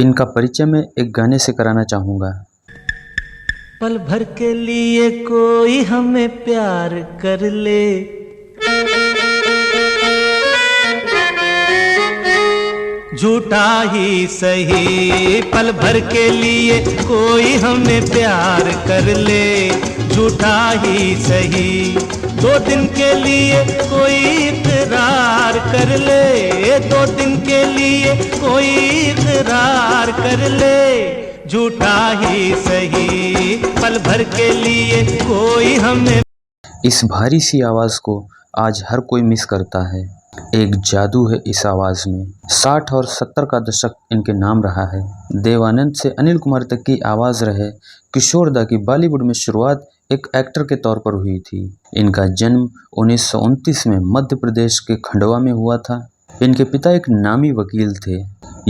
इनका परिचय मैं एक गाने से कराना चाहूँगा। पल भर के लिए कोई हमें प्यार कर ले, झूठा ही सही। पल भर के लिए कोई हमें प्यार कर ले, झूठा ही सही। 2 दिन के लिए कोई इकरार कर ले, 2 दिन के लिए कोई इकरार कर ले, झूठा ही सही। पल भर के लिए कोई हमें। इस भारी सी आवाज़ को आज हर कोई मिस करता है। एक जादू है इस आवाज़ में। 60 और 70 का दशक इनके नाम रहा है। देवानंद से अनिल कुमार तक की आवाज़ रहे किशोर दा की बॉलीवुड में शुरुआत एक एक्टर के तौर पर हुई थी। इनका जन्म 1929 में मध्य प्रदेश के खंडवा में हुआ था। इनके पिता एक नामी वकील थे।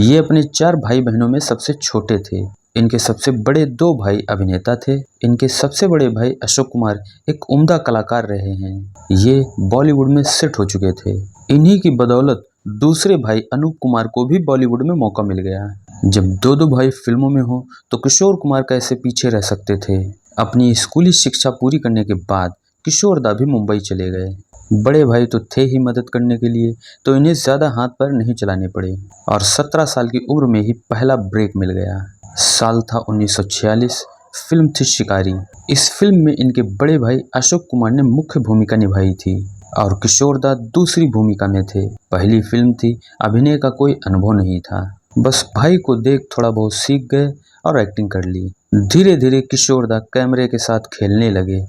ये अपने 4 भाई बहनों में सबसे छोटे थे। इनके सबसे बड़े 2 भाई अभिनेता थे। इनके सबसे बड़े भाई अशोक कुमार एक उम्दा कलाकार रहे हैं। ये बॉलीवुड में सेट हो चुके थे। इन्हीं की बदौलत दूसरे भाई अनूप कुमार को भी बॉलीवुड में मौका मिल गया। जब 2 भाई फिल्मों में हो तो किशोर कुमार कैसे पीछे रह सकते थे। अपनी स्कूली शिक्षा पूरी करने के बाद किशोर दा भी मुंबई चले गए। बड़े भाई तो थे ही मदद करने के लिए, तो इन्हें ज़्यादा हाथ पैर नहीं चलाने पड़े और 17 साल की उम्र में ही पहला ब्रेक मिल गया। साल था 1946। फिल्म थी शिकारी। इस फिल्म में इनके बड़े भाई अशोक कुमार ने मुख्य भूमिका निभाई थी और किशोर दा दूसरी भूमिका में थे। पहली फिल्म थी, अभिनय का कोई अनुभव नहीं था। बस भाई को देख थोड़ा बहुत सीख गए और एक्टिंग कर ली। धीरे धीरे किशोर दा कैमरे के साथ खेलने लगे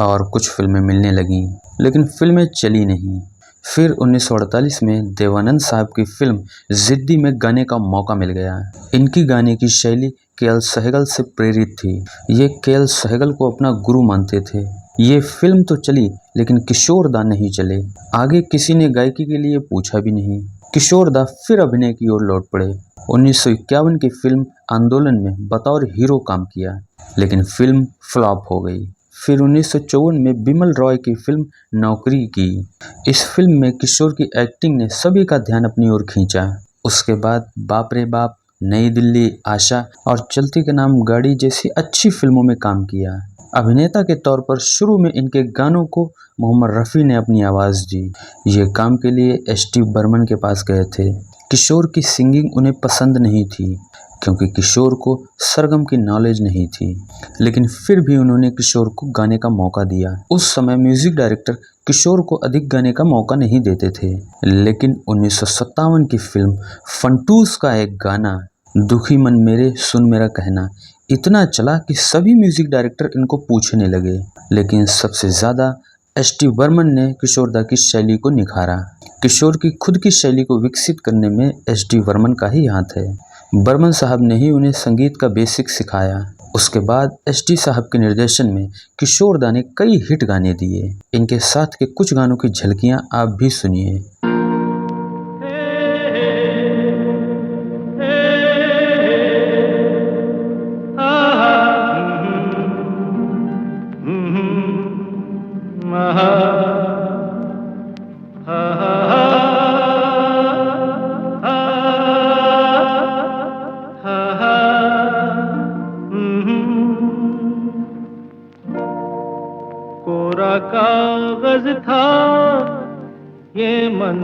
और कुछ फिल्में मिलने लगीं, लेकिन फिल्में चली नहीं। फिर 1948 में देवानंद साहब की फिल्म जिद्दी में गाने का मौका मिल गया। इनकी गाने की शैली के.एल. सहगल से प्रेरित थी। ये के.एल. सहगल को अपना गुरु मानते थे। ये फिल्म तो चली, लेकिन किशोर दा नहीं चले। आगे किसी ने गायकी के लिए पूछा भी नहीं। किशोर दा फिर अभिनय की ओर लौट पड़े। 1951 की फिल्म आंदोलन में बतौर हीरो काम किया, लेकिन फिल्म फ्लॉप हो गई। फिर 1954 में बिमल रॉय की फिल्म नौकरी की। इस फिल्म में किशोर की एक्टिंग ने सभी का ध्यान अपनी ओर खींचा। उसके बाद बाप रे बाप, नई दिल्ली, आशा और चलती के नाम गाड़ी जैसी अच्छी फिल्मों में काम किया। अभिनेता के तौर पर शुरू में इनके गानों को मोहम्मद रफ़ी ने अपनी आवाज़ दी। ये काम के लिए एस.टी. बर्मन के पास गए थे। किशोर की सिंगिंग उन्हें पसंद नहीं थी, क्योंकि किशोर को सरगम की नॉलेज नहीं थी, लेकिन फिर भी उन्होंने किशोर को गाने का मौका दिया। उस समय म्यूजिक डायरेक्टर किशोर को अधिक गाने का मौका नहीं देते थे, लेकिन 1957 की फिल्म फंटूस का एक गाना दुखी मन मेरे सुन मेरा कहना इतना चला कि सभी म्यूजिक डायरेक्टर इनको पूछने लगे। लेकिन सबसे ज़्यादा एस.टी. बर्मन ने किशोर दा की शैली को निखारा। किशोर की खुद की शैली को विकसित करने में एस.डी. बर्मन का ही हाथ है। बर्मन साहब ने ही उन्हें संगीत का बेसिक सिखाया। उसके बाद एस.डी. साहब के निर्देशन में किशोर दा ने कई हिट गाने दिए। इनके साथ के कुछ गानों की झलकियां आप भी सुनिए। कोरा कागज था ये मन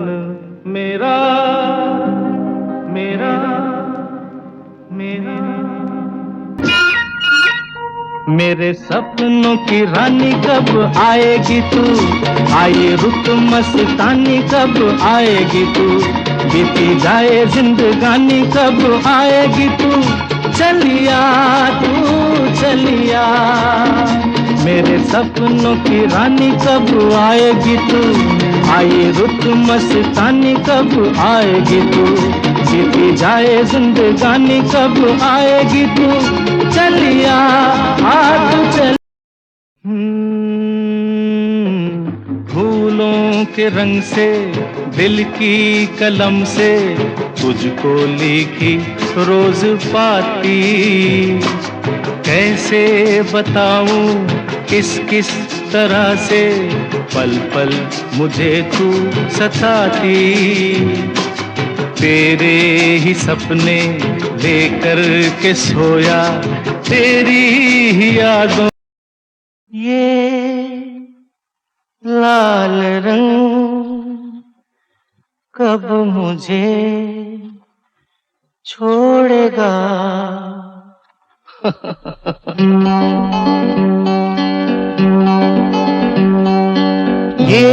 मेरा, मेरा, मेरा। मेरे सपनों की रानी कब आएगी तू, आई रुत मस्तानी कब आएगी तू, बीती जाए जिंदगानी कब आएगी तू, चलिया तू चलिया। मेरे सपनों की रानी कब आएगी तू, आई रुत मस्तानी कब आएगी तू, बीती जाए जिंदगानी कब आएगी तू, चलिया आ तू चल। फूलों के रंग से दिल की कलम से तुझको लिखी रोज पाती, कैसे बताऊं किस किस तरह से पल पल मुझे तू सताती। तेरे ही सपने लेकर के सोया, तेरी ही यादों। ये लाल रंग कब मुझे छोड़ेगा। ये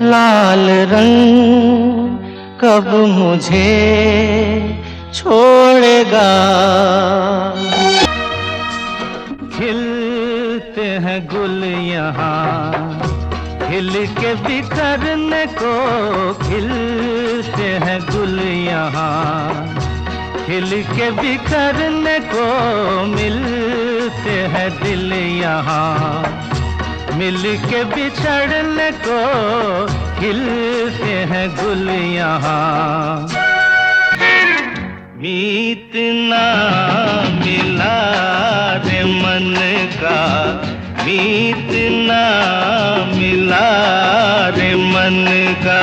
लाल रंग कब मुझे छोड़ेगा। खिलते हैं गुल यहाँ, खिल के बिखरने को, खिलते हैं गुल यहाँ, खिल के बिखरने को, मिलते हैं दिल यहाँ, मिल के बिछड़ने को, खिलते हैं गुल यहाँ। मीत ना मिला रे मन का, मीत ना मिला रे मन का,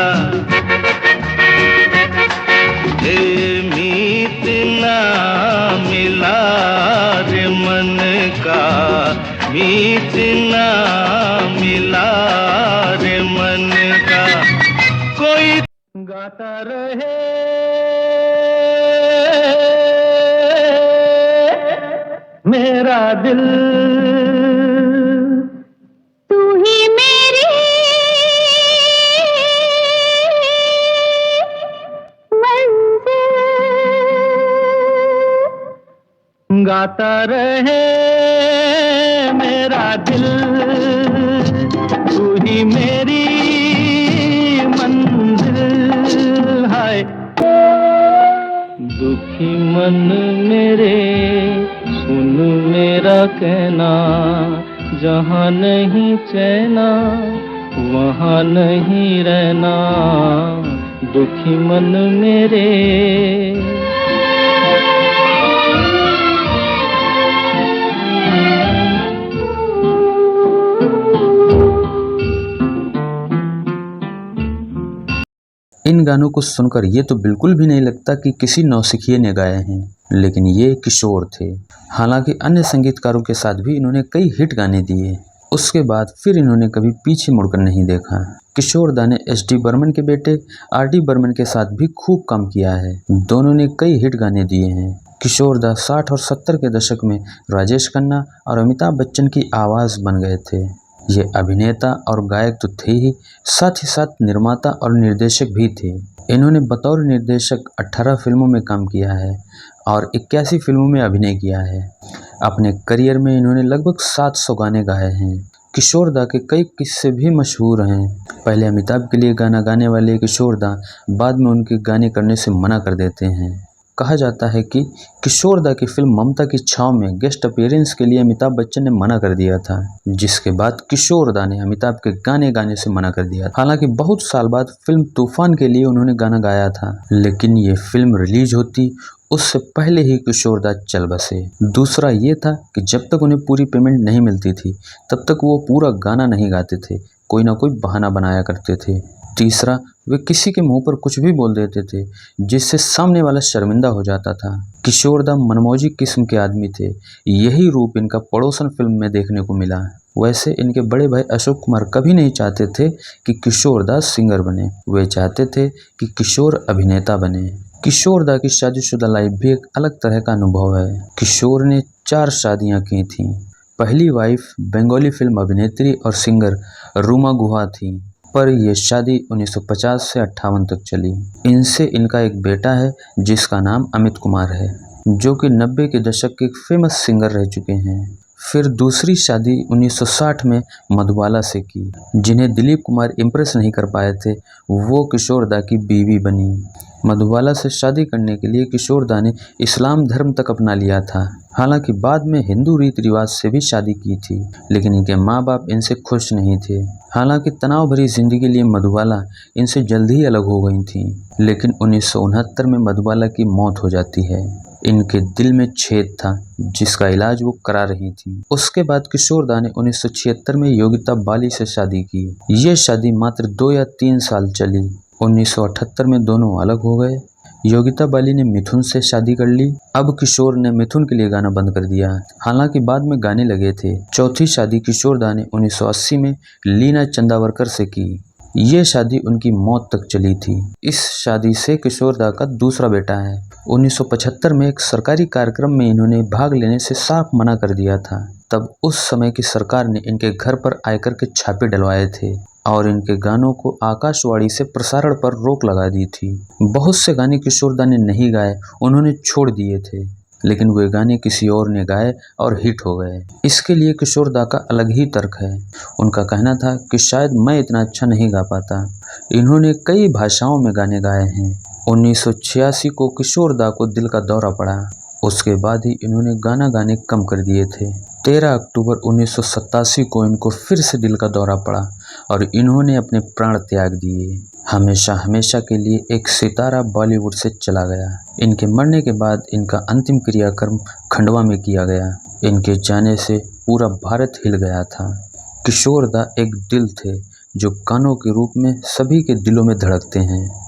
मीत ना मिला रे मन का, मीत ना मिला रे मन का। कोई गाता रहे मेरा दिल, तू ही मेरी मंजिल, गाता रहे मेरा दिल, तू ही मेरी मंजिल। हाय दुखी मन मेरे सुन मेरा कहना, जहाँ नहीं चैना वहाँ नहीं रहना, दुखी मन मेरे। इन गानों को सुनकर ये तो बिल्कुल भी नहीं लगता कि किसी नौसिखिए ने गाए हैं, लेकिन ये किशोर थे। हालांकि अन्य संगीतकारों के साथ भी इन्होंने कई हिट गाने दिए। उसके बाद फिर इन्होंने कभी पीछे मुड़कर नहीं देखा। किशोर दा ने एस.डी. बर्मन के बेटे आर.डी. बर्मन के साथ भी खूब काम किया है। दोनों ने कई हिट गाने दिए हैं। किशोर दा 60 और 70 के दशक में राजेश खन्ना और अमिताभ बच्चन की आवाज़ बन गए थे। ये अभिनेता और गायक तो थे ही, साथ ही साथ निर्माता और निर्देशक भी थे। इन्होंने बतौर निर्देशक 18 फिल्मों में काम किया है और 81 फिल्मों में अभिनय किया है। अपने करियर में इन्होंने लगभग 700 गाने गाए हैं। किशोर दा के कई किस्से भी मशहूर हैं। पहले अमिताभ के लिए गाना गाने वाले किशोर दा बाद में उनके गाने करने से मना कर देते हैं। कहा जाता है कि किशोर दा की फिल्म ममता की छाव में गेस्ट अपीयरेंस के लिए अमिताभ बच्चन ने मना कर दिया था, जिसके बाद किशोर दा ने अमिताभ के गाने गाने से मना कर दिया। हालांकि बहुत साल बाद फिल्म तूफान के लिए उन्होंने गाना गाया था, लेकिन ये फिल्म रिलीज होती उससे पहले ही किशोर दा चल बसे। दूसरा ये था कि जब तक उन्हें पूरी पेमेंट नहीं मिलती थी तब तक वो पूरा गाना नहीं गाते थे, कोई ना कोई बहाना बनाया करते थे। तीसरा, वे किसी के मुंह पर कुछ भी बोल देते थे जिससे सामने वाला शर्मिंदा हो जाता था। किशोर दा मनमौजी किस्म के आदमी थे। यही रूप इनका पड़ोसन फिल्म में देखने को मिला। वैसे इनके बड़े भाई अशोक कुमार कभी नहीं चाहते थे कि किशोर दा सिंगर बने, वे चाहते थे कि किशोर अभिनेता बने। किशोर दा की शादीशुदा लाइफ भी एक अलग तरह का अनुभव है। किशोर ने 4 शादियां की थीं। पहली वाइफ बंगाली फिल्म अभिनेत्री और सिंगर रूमा गुहा थी, पर यह शादी 1950 से 58 तक चली। इनसे इनका एक बेटा है जिसका नाम अमित कुमार है, जो कि 90 के दशक के एक फेमस सिंगर रह चुके हैं। फिर दूसरी शादी 1960 में मधुबाला से की, जिन्हें दिलीप कुमार इम्प्रेस नहीं कर पाए थे, वो किशोर दा की बीवी बनी। मधुबाला से शादी करने के लिए किशोर दा ने इस्लाम धर्म तक अपना लिया था। हालांकि बाद में हिंदू रीति रिवाज से भी शादी की थी, लेकिन इनके माँ बाप इनसे खुश नहीं थे। हालांकि तनाव भरी जिंदगी लिए मधुबाला इनसे जल्द ही अलग हो गई थी, लेकिन 1969 में मधुबाला की मौत हो जाती है। इनके दिल में छेद था जिसका इलाज वो करा रही थी। उसके बाद किशोर दा ने 1976 में योगिता बाली से शादी की। ये शादी मात्र 2 या 3 साल चली। 1978 में दोनों अलग हो गए। योगिता बाली ने मिथुन से शादी कर ली। अब किशोर ने मिथुन के लिए गाना बंद कर दिया, हालांकि बाद में गाने लगे थे। चौथी शादी किशोर दा ने 1980 में लीना चंदावरकर से की। ये शादी उनकी मौत तक चली थी। इस शादी से किशोर दा का दूसरा बेटा है। 1975 में एक सरकारी कार्यक्रम में इन्होंने भाग लेने से साफ मना कर दिया था। तब उस समय की सरकार ने इनके घर पर आयकर के छापे डलवाए थे और इनके गानों को आकाशवाणी से प्रसारण पर रोक लगा दी थी। बहुत से गाने किशोर दा ने नहीं गाए, उन्होंने छोड़ दिए थे, लेकिन वे गाने किसी और ने गाए और हिट हो गए। इसके लिए किशोर दा का अलग ही तर्क है। उनका कहना था कि शायद मैं इतना अच्छा नहीं गा पाता। इन्होंने कई भाषाओं में गाने गाए हैं। 1986 को किशोर दा को दिल का दौरा पड़ा। उसके बाद ही इन्होंने गाना गाने कम कर दिए थे। 13 अक्टूबर 1987 को इनको फिर से दिल का दौरा पड़ा और इन्होंने अपने प्राण त्याग दिए। हमेशा हमेशा के लिए एक सितारा बॉलीवुड से चला गया। इनके मरने के बाद इनका अंतिम क्रियाकर्म खंडवा में किया गया। इनके जाने से पूरा भारत हिल गया था। किशोर दा एक दिल थे जो गानों के रूप में सभी के दिलों में धड़कते हैं।